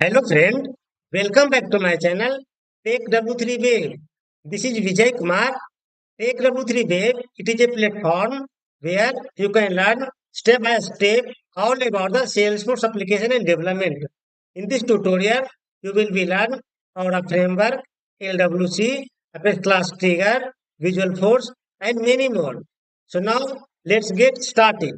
Hello friend, welcome back to my channel Take W3 Wave. This is Vijay Kumar. Take W3 Wave, it is a platform where you can learn step by step all about the Salesforce application and development. In this tutorial, you will be learn our framework, LWC, Apex Class Trigger, Visual Force, and many more. So now let's get started.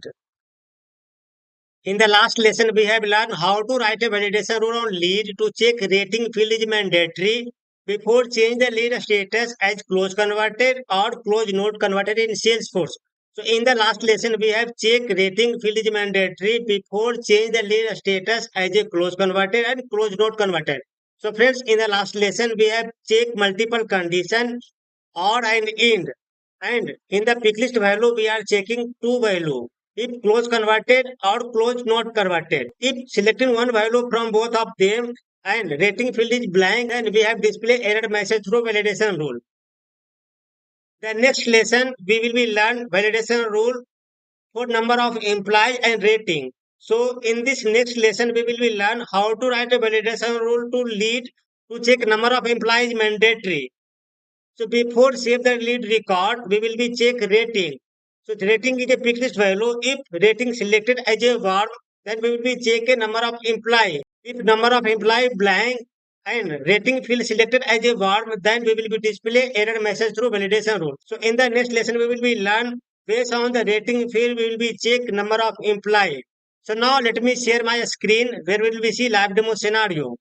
In the last lesson, we have learned how to write a validation rule on lead to check rating field is mandatory before change the lead status as close converted or close not converted in Salesforce. So in the last lesson, we have check rating field is mandatory before change the lead status as a close converted and close not converted. So friends, in the last lesson, we have checked multiple conditions or and end. And in the pick list value, we are checking two value if close converted or close not converted. If selecting one value from both of them and rating field is blank, then we have display error message through validation rule. The next lesson we will be learn validation rule for number of employees and rating. So in this next lesson we will be learn how to write a validation rule to lead to check number of employees mandatory. So before save the lead record, we will be check rating. So the rating is a fixed list value. If rating selected as a verb, then we will be check a number of employee. If number of employee blank and rating field selected as a verb, then we will be display error message through validation rule. So in the next lesson, we will be learn based on the rating field, we will be check number of employee. So now let me share my screen where we will be see live demo scenario.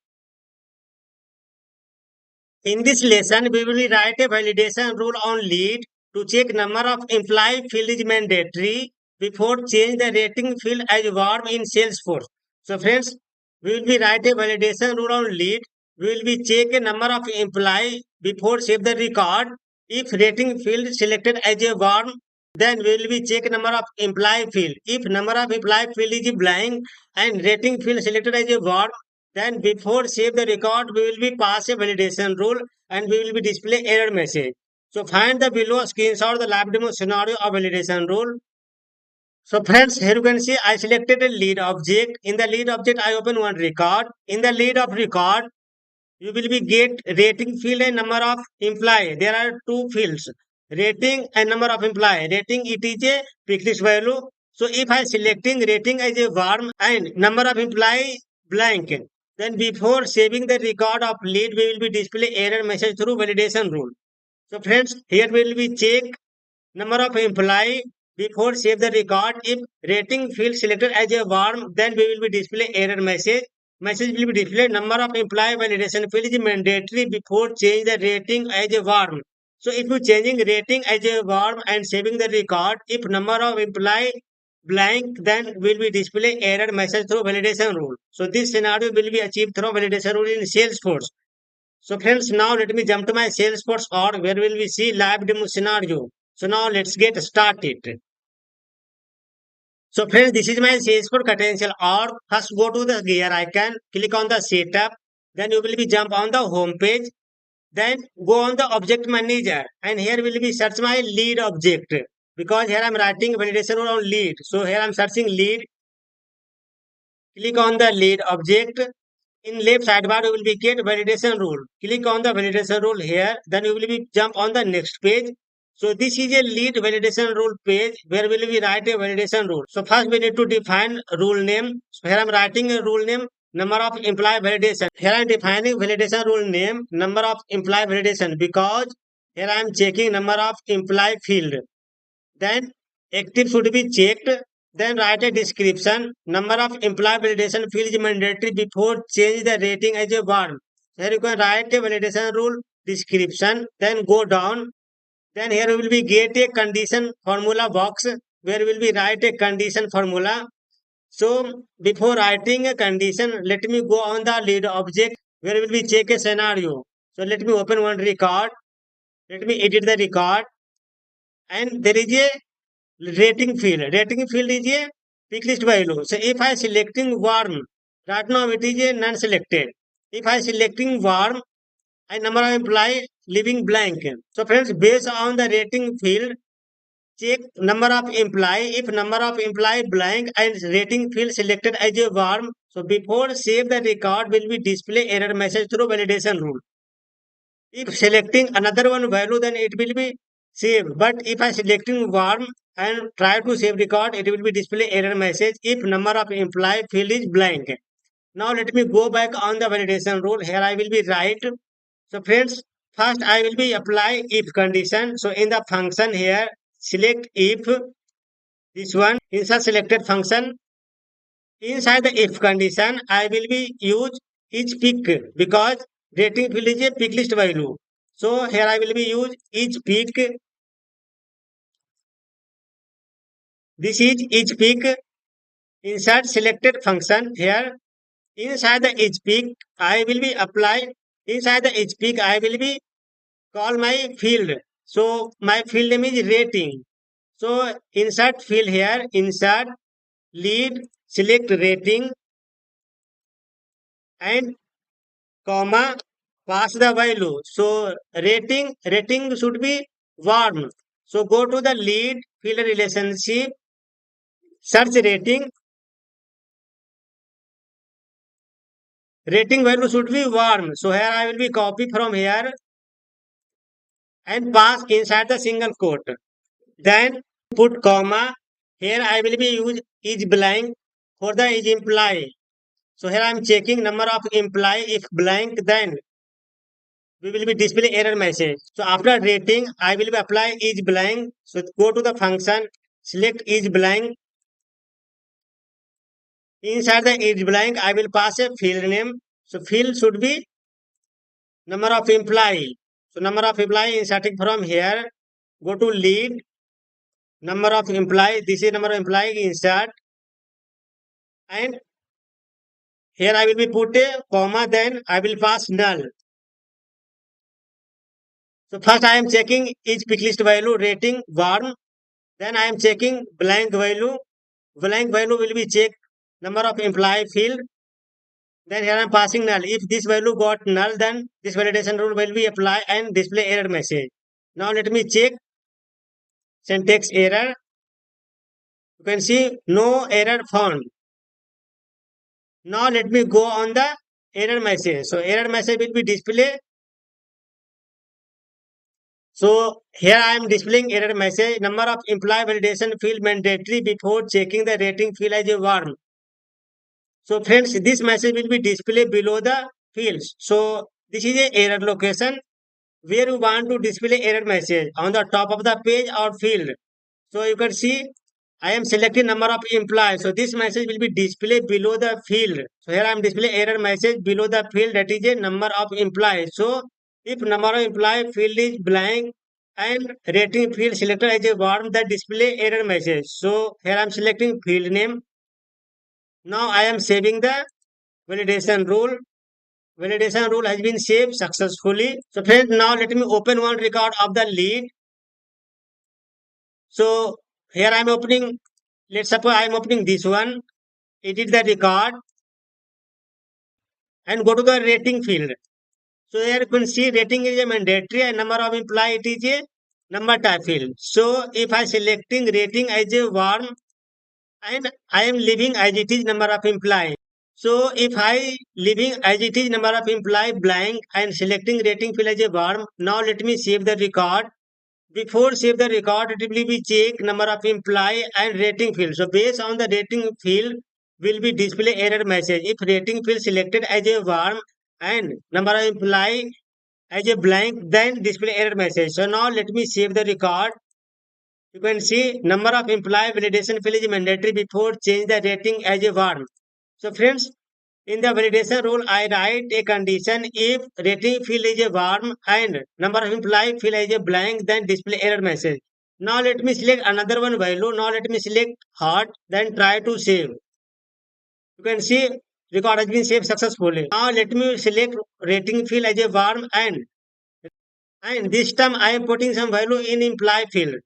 In this lesson, we will write a validation rule on lead to check number of employee field is mandatory before change the rating field as verb in Salesforce. So friends, we will be write a validation rule on lead. We will be check a number of employee before save the record. If rating field selected as a verb, then we will be check number of employee field. If number of employee field is blank and rating field selected as a verb, then before save the record, we will be pass a validation rule and we will be display error message. So find the below screenshot the lab demo scenario of validation rule. So friends, here you can see I selected a lead object. In the lead object, I open one record. In the lead of record, you will be get rating field and number of employee. There are two fields, rating and number of employee. Rating it is a fixed value. So if I selecting rating as a verb and number of employee blank, then before saving the record of lead, we will be display error message through validation rule. So friends, here we will be check number of employee before save the record. If rating field selected as a verb, then we will be display error message. Message will be displayed number of employee validation field is mandatory before change the rating as a verb. So if you changing rating as a verb and saving the record, if number of employee blank, then will be display error message through validation rule. So this scenario will be achieved through validation rule in Salesforce. So friends, now let me jump to my Salesforce org where will we see live demo scenario. So now let's get started. So friends, this is my Salesforce credential org. First go to the gear icon, click on the setup, then you will be jump on the home page. Then go on the object manager and here will be search my lead object because here I'm writing validation rule on lead. So here I'm searching lead. Click on the lead object. In left sidebar, you will be get validation rule. Click on the validation rule here. Then you will be jump on the next page. So this is a lead validation rule page where will we write a validation rule. So first we need to define rule name. So here I'm writing a rule name, number of employee validation. Here I'm defining validation rule name, number of employee validation because here I'm checking number of employee field. Then active should be checked. Then write a description. Number of employee validation field is mandatory before change the rating as a verb. Here you can write a validation rule description. Then go down. Then here we will be get a condition formula box where we will be write a condition formula. So before writing a condition, let me go on the lead object where we will be check a scenario. So let me open one record. Let me edit the record. And there is a rating field. Rating field is a pick list value. So if I selecting worm, right now it is a non-selected. If I selecting worm, and number of employee leaving blank. So friends, based on the rating field, check number of employee. If number of employee blank and rating field selected as a worm, So before save the record will be display error message through validation rule. If selecting another one value, then it will be saved. But if I selecting warm and try to save record, it will be display error message if number of employee field is blank. Now let me go back on the validation rule. Here I will be write. So friends, first I will be apply if condition. So in the function here, select if this one inside selected function. Inside the if condition, I will be use each peak because rating field is a peak list value. So here I will be use each peak. This is each peak inside selected function here. Inside the each peak, I will be apply. Inside the each peak, I will be call my field. So my field name is rating. So insert field here, insert lead, select rating and comma pass the value. So rating should be warm. So go to the lead field relationship, search rating. Rating value should be warm. So here I will be copy from here and pass inside the single quote. Then put comma. Here I will be use is blank for the is imply. So here I am checking number of imply. If blank, then we will be display error message. So after rating, I will be apply is blank. So go to the function, select is blank. Inside the is blank, I will pass a field name. So field should be number of employee. So number of employee inserting from here. Go to lead. Number of employee. This is number of employee insert. And here I will be put a comma. Then I will pass null. So first I am checking each pick list value rating warm. Then I am checking blank value. Blank value will be check number of employee field. Then here I am passing null. If this value got null, then this validation rule will be applied and display error message. Now let me check syntax error. You can see no error found. Now let me go on the error message. So error message will be display. So here I am displaying error message. Number of employee validation field mandatory before checking the rating field as a warm. So friends, this message will be displayed below the fields. So this is a error location where you want to display error message on the top of the page or field. So you can see I am selecting number of employees. So this message will be displayed below the field. So here I am displaying error message below the field that is a number of employees. So if number of employee field is blank and rating field selected as a warm, that display error message. So here I am selecting field name. Now I am saving the validation rule. Validation rule has been saved successfully. So friends, now let me open one record of the lead. So here I am opening, let's suppose I am opening this one, edit the record and go to the rating field. So here you can see rating is a mandatory and number of employee it is a number type field. So if I selecting rating as a warm and I am leaving as it is number of employee. So if I leaving as it is number of employee blank and selecting rating field as a warm, now let me save the record. Before save the record, it will be check number of employee and rating field. So based on the rating field will be display error message. If rating field selected as a warm and number of employee as a blank, then display error message. So now let me save the record. You can see number of employee validation field is mandatory before change the rating as a warm. So friends, in the validation rule, I write a condition if rating field is a warm and number of employee field is a blank, then display error message. Now let me select another one value. Now let me select hot, then try to save. You can see record has been saved successfully. Now let me select rating field as a warm and this time I am putting some value in employee field.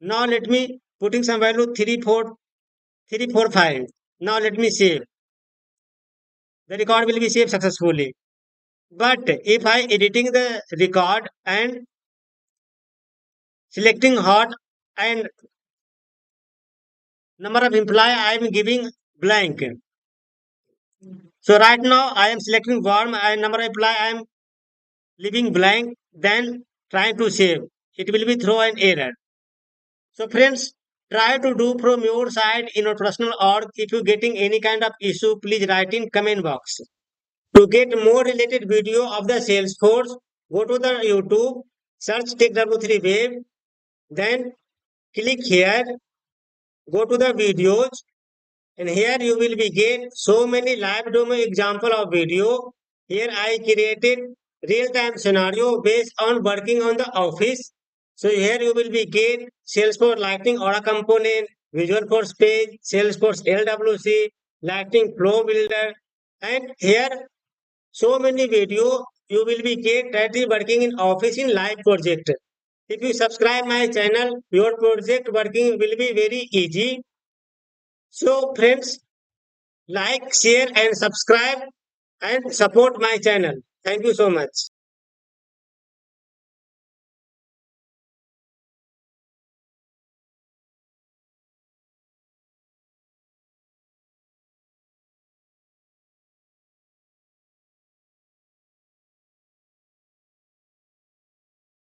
Now let me putting some value 345. Now let me save. The record will be saved successfully. But if I editing the record and selecting hot and number of employee I am giving blank, So right now I am selecting warm and number of employee I am leaving blank, then trying to save. It will be throw an error. So friends, try to do from your side in your personal org. If you getting any kind of issue, please write in comment box. To get more related video of the Salesforce, go to the YouTube, search TechW3 Web, then click here, go to the videos, and here you will be get so many live demo example of video. Here I created real-time scenario based on working on the office. So here you will be get Salesforce Lightning Aura component, Visual Force page, Salesforce LWC, Lightning Flow Builder, and here so many video you will be get that is working in office in live project. If you subscribe my channel, your project working will be very easy. So friends, like, share and subscribe and support my channel. Thank you so much.